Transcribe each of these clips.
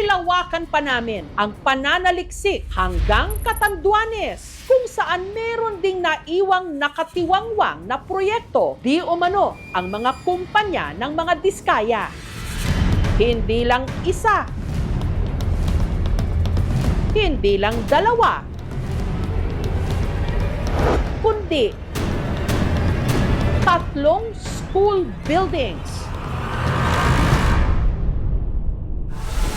Ilawakan pa namin ang pananaliksik hanggang Catanduanes, kung saan meron ding naiwang nakatiwangwang na proyekto di umano ang mga kumpanya ng mga diskaya. Hindi lang isa, hindi lang dalawa, kundi 3 school buildings.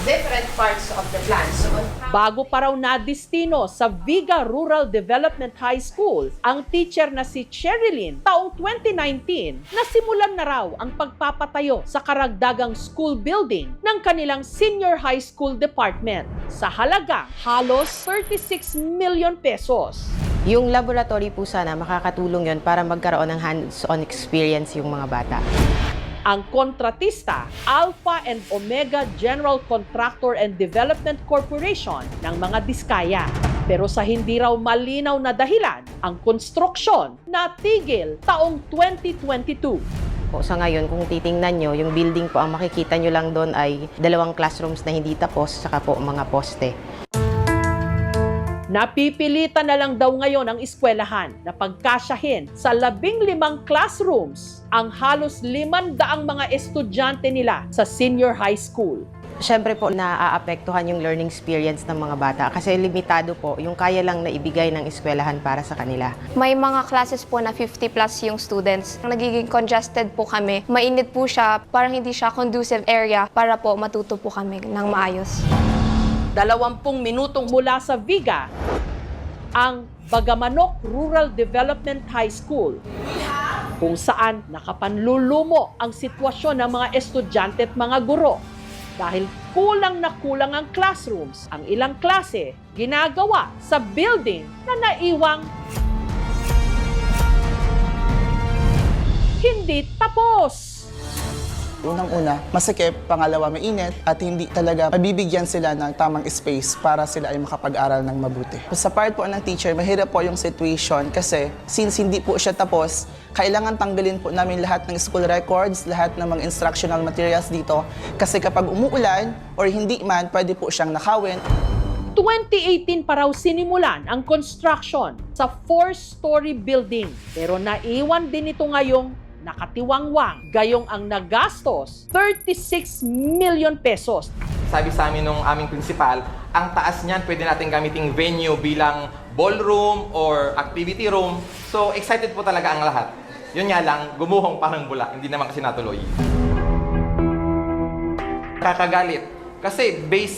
Different parts of the plan. So, Bago pa raw nadistino sa Viga Rural Development High School ang teacher na si Sherilyn taong 2019, nasimulan na raw ang pagpapatayo sa karagdagang school building ng kanilang senior high school department sa halagang halos 36 million pesos. Yung laboratory po sana, makakatulong yon para magkaroon ng hands-on experience yung mga bata. Ang kontratista, Alpha and Omega General Contractor and Development Corporation ng mga diskaya. Pero sa hindi raw malinaw na dahilan, ang konstruksyon natigil taong 2022. Po, sa ngayon, kung titingnan nyo, yung building po, ang makikita nyo lang doon ay 2 classrooms na hindi tapos, saka po mga poste. Napipilitan na lang daw ngayon ang eskwelahan na pagkasyahin sa 15 classrooms ang halos 500 mga estudyante nila sa senior high school. Siyempre po, naaapektuhan yung learning experience ng mga bata kasi limitado po yung kaya lang na ibigay ng eskwelahan para sa kanila. May mga classes po na 50 plus yung students. Nagiging congested po kami. Mainit po siya, parang hindi siya conducive area para po matuto po kami ng maayos. 20 minutong mula sa Viga, ang Bagamanok Rural Development High School, kung saan nakapanlulumo ang sitwasyon ng mga estudyante at mga guro dahil kulang na kulang ang classrooms. Ang ilang klase ginagawa sa building na naiwang hindi tapos. Unang-una, masikip, pangalawa, mainit, at hindi talaga mabibigyan sila ng tamang space para sila ay makapag-aral ng mabuti. Sa part po ng teacher, mahirap po yung situation kasi since hindi po siya tapos, kailangan tanggalin po namin lahat ng school records, lahat ng mga instructional materials dito kasi kapag umuulan or hindi man, pwede po siyang nakawin. 2018 pa raw sinimulan ang construction sa 4-story building pero naiwan din ito ngayong nakatiwangwang, gayong ang nagastos 36 million pesos. Sabi sa amin nung aming principal, ang taas niyan pwede natin gamiting venue bilang ballroom or activity room. So excited po talaga ang lahat. Yun nga lang, gumuhong parang bula, hindi naman kasi natuloy. Kakagalit kasi base